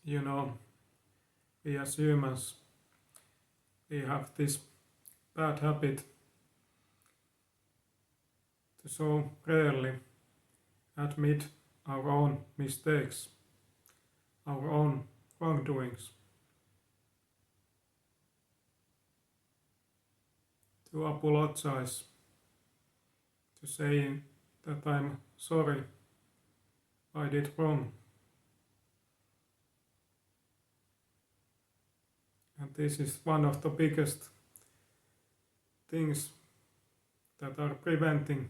You know, we as humans, we have this bad habit to so rarely admit our own mistakes, our own wrongdoings, to apologize, to saying that I'm sorry, I did wrong. And this is one of the biggest things that are preventing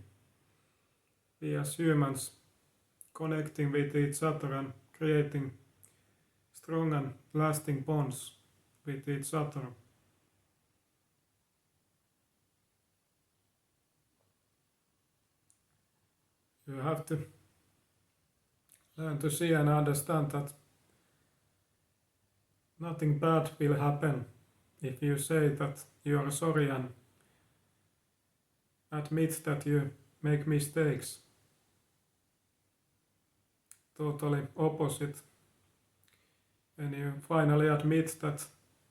we as humans connecting with each other and creating strong and lasting bonds with each other. You have to learn to see and understand that nothing bad will happen if you say that you are sorry and admit that you make mistakes. Totally opposite. When you finally admit that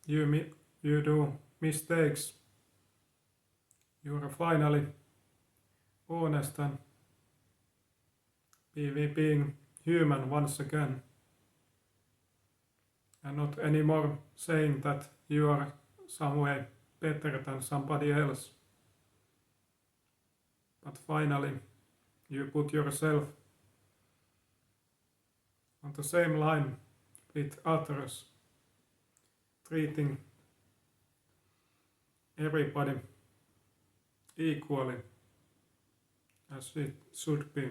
you do mistakes, you are finally honest and being human once again, and not anymore saying that you are some way better than somebody else. But finally, you put yourself on the same line with others, treating everybody equally as it should be.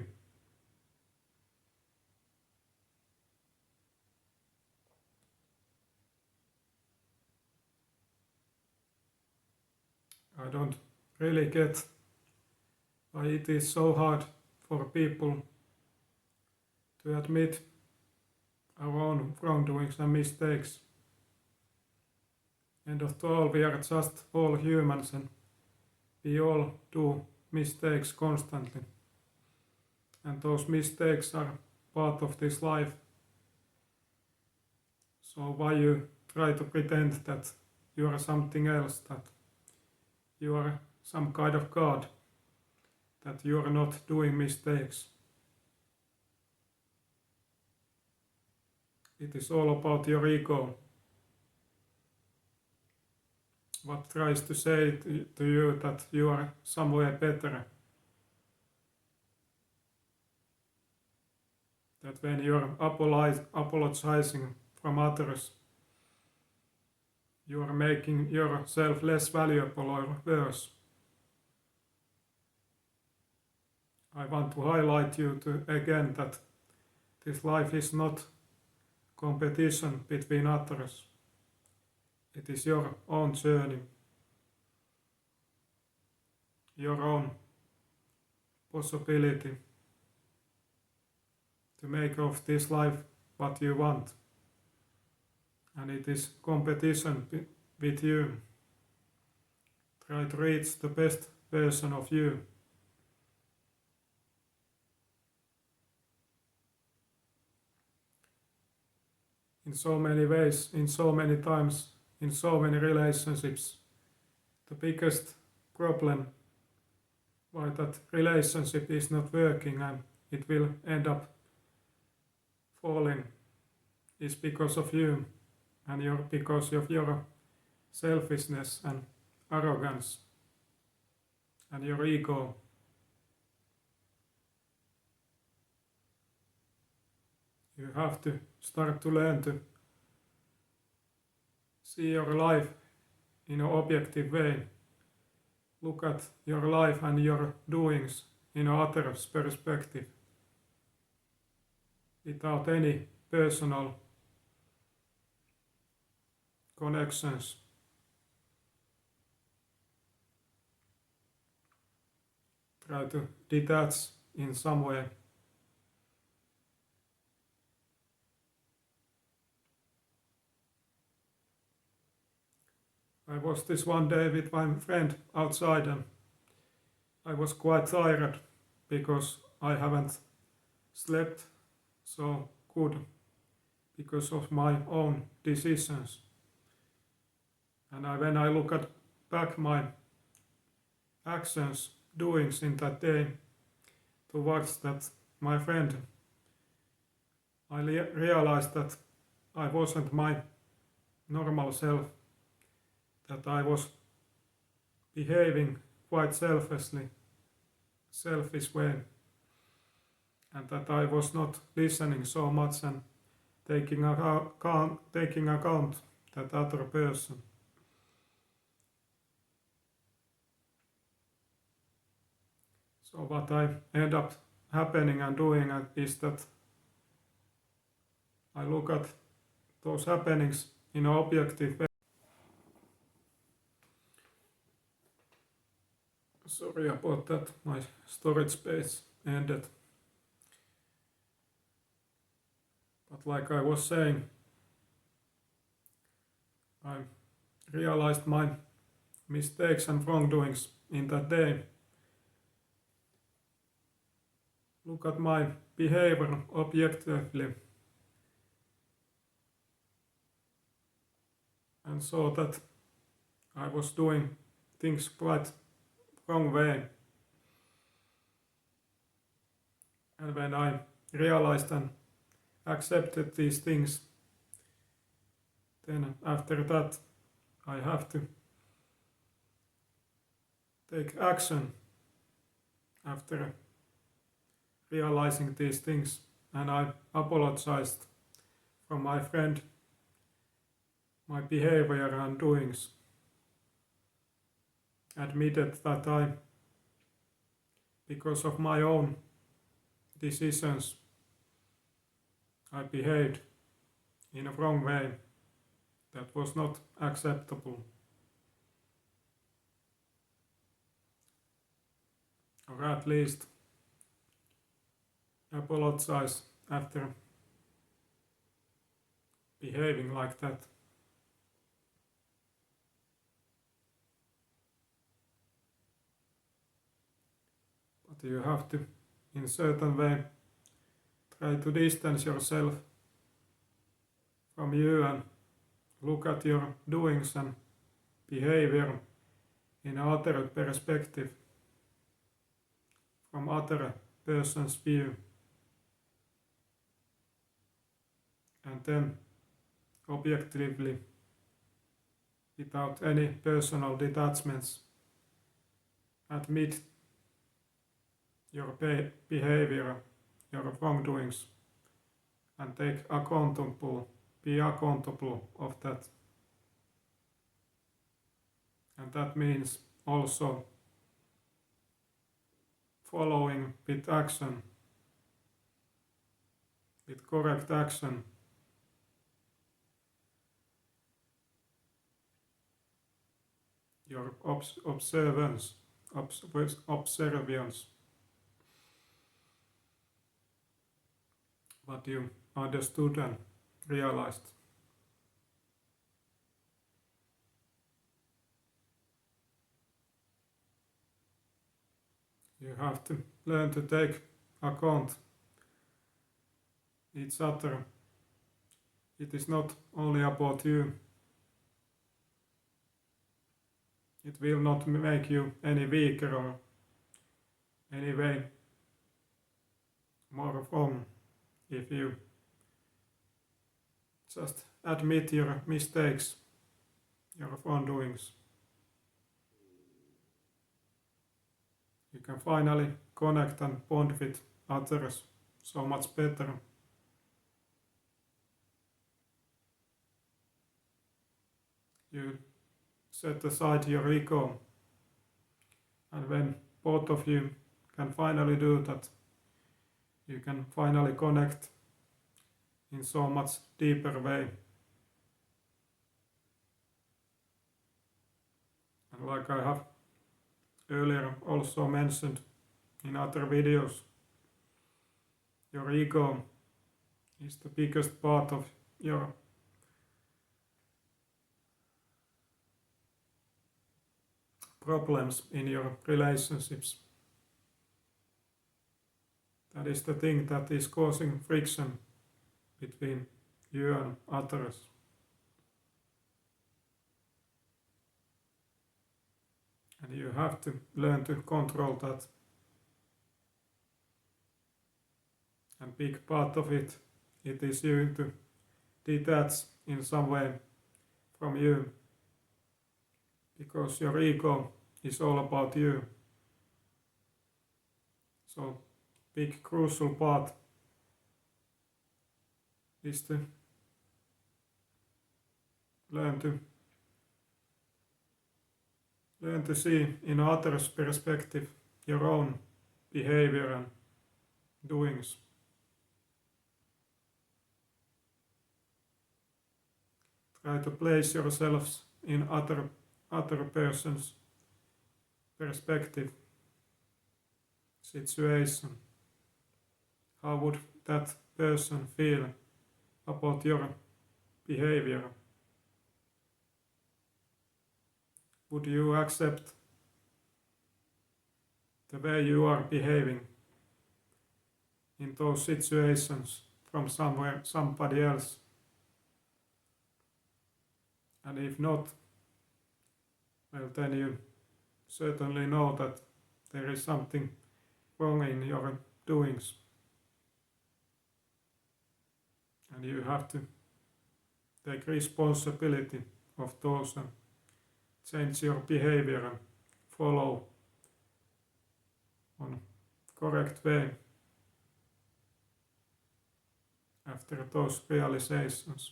I don't really get why it is so hard for people to admit our own wrongdoings and mistakes. End of all, we are just all humans and we all do mistakes constantly. And those mistakes are part of this life. So why you try to pretend that you are something else, that you are some kind of God, that you are not doing mistakes? It is all about your ego. What tries to say to you that you are somewhere better. That when you are apologizing from others, you are making yourself less valuable or worse. I want to highlight you again that this life is not competition between others. It is your own journey, your own possibility to make of this life what you want. And it is competition with you. Try to reach the best version of you. In so many ways, in so many times, in so many relationships, the biggest problem why that relationship is not working and it will end up falling is because of you and because of your selfishness and arrogance and your ego. You have to start to learn to see your life in an objective way. Look at your life and your doings in other's perspective, without any personal connections. Try to detach in some way. I was this one day with my friend outside and I was quite tired because I haven't slept so good because of my own decisions. And when I look at back my actions, doings in that day towards that my friend, I realized that I wasn't my normal self, that I was behaving quite selfish way, and that I was not listening so much and taking account that other person. So what I end up happening and doing is that I look at those happenings in an objective way. Sorry about that, my storage space ended. But like I was saying, I realized my mistakes and wrongdoings in that day. Look at my behavior objectively and saw that I was doing things quite wrong way. And when I realized and accepted these things, then after that I have to take action after realizing these things, and I apologized from my friend, my behavior and doings. Admitted that I, because of my own decisions, I behaved in a wrong way that was not acceptable. Or at least apologize after behaving like that. But you have to, in a certain way, try to distance yourself from you and look at your doings and behavior in other perspective, from other person's view. And then objectively, without any personal detachments, admit your behavior, your wrongdoings, and be accountable of that. And that means also following with action, with correct action, your observance, what you understood and realized. You have to learn to take account each other. It is not only about you. It will not make you any weaker or any way more wrong if you just admit your mistakes, your wrongdoings. You can finally connect and bond with others so much better. You set aside your ego, and when both of you can finally do that, you can finally connect in so much deeper way. And like I have earlier also mentioned in other videos, your ego is the biggest part of your problems in your relationships. That is the thing that is causing friction between you and others. And you have to learn to control that. And big part of it is you to detach in some way from you. Because your ego is all about you. So big crucial part is to learn to see in others' perspective your own behavior and doings. Try to place yourselves in other person's perspective, situation. How would that person feel about your behavior? Would you accept the way you are behaving in those situations from somebody else? And if not, well, then you certainly know that there is something wrong in your doings. And you have to take responsibility of those and change your behavior and follow on correct way after those realizations.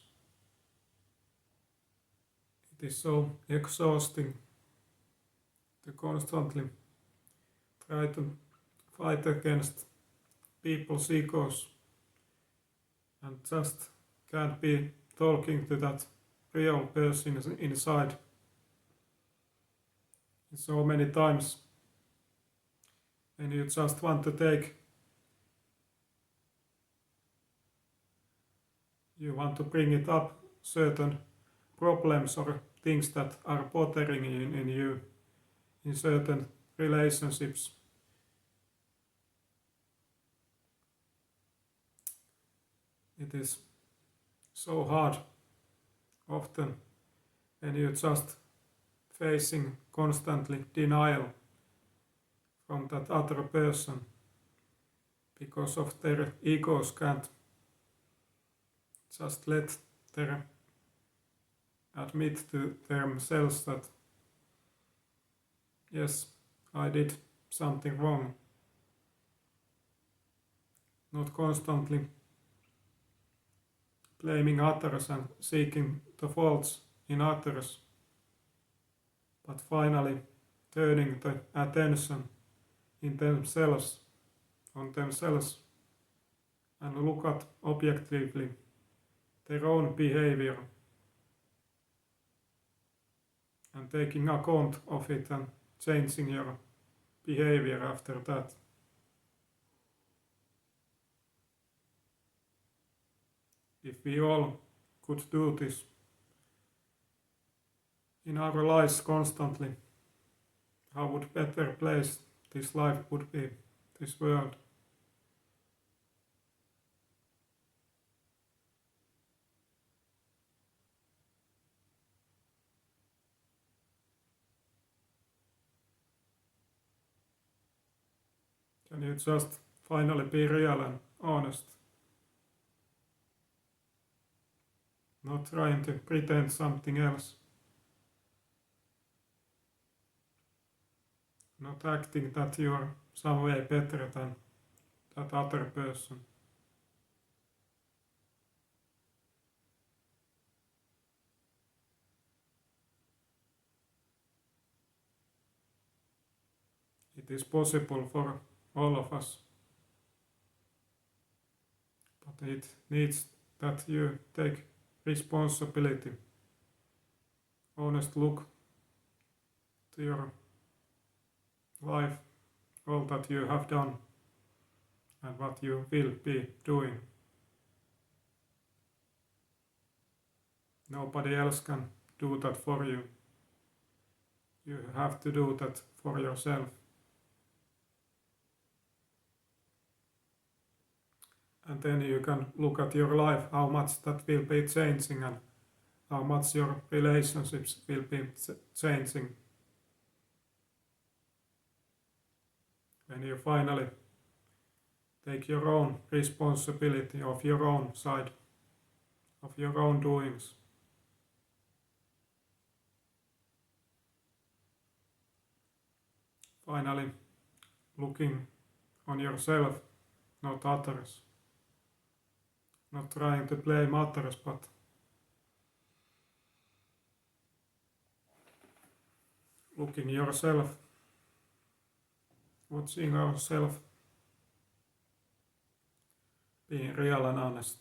It is so exhausting to constantly try to fight against people's egos and just can't be talking to that real person inside. So many times when you just want to you want to bring it up, certain problems or things that are bothering in you in certain relationships. It is so hard often when you just facing constantly denial from that other person because of their egos can't just let their admit to themselves that yes, I did something wrong. Not constantly blaming others and seeking the faults in others, but finally turning the attention on themselves and look at objectively their own behavior and taking account of it and changing your behavior after that. If we all could do this in our lives constantly, how would better place this life would be, this world. Can you just finally be real and honest? Not trying to pretend something else. Not acting that you are some way better than that other person. It is possible for all of us. But it needs that you take responsibility. Honest look to your life, all that you have done and what you will be doing. Nobody else can do that for you. You have to do that for yourself. And then you can look at your life, how much that will be changing and how much your relationships will be changing when you finally take your own responsibility of your own side, of your own doings. Finally, looking on yourself, not others. Not trying to blame others, but looking yourself, watching ourselves, being real and honest,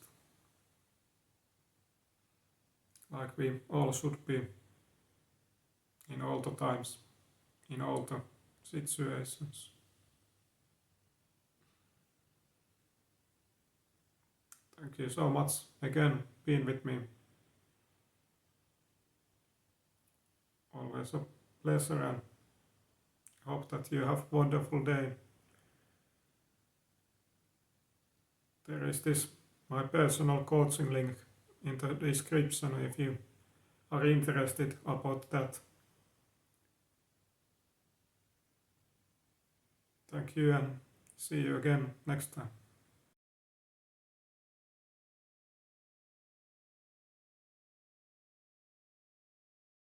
like we all should be in all the times, in all the situations. Thank you so much again being with me. Always a pleasure and hope that you have a wonderful day. There is this my personal coaching link in the description if you are interested about that. Thank you and see you again next time.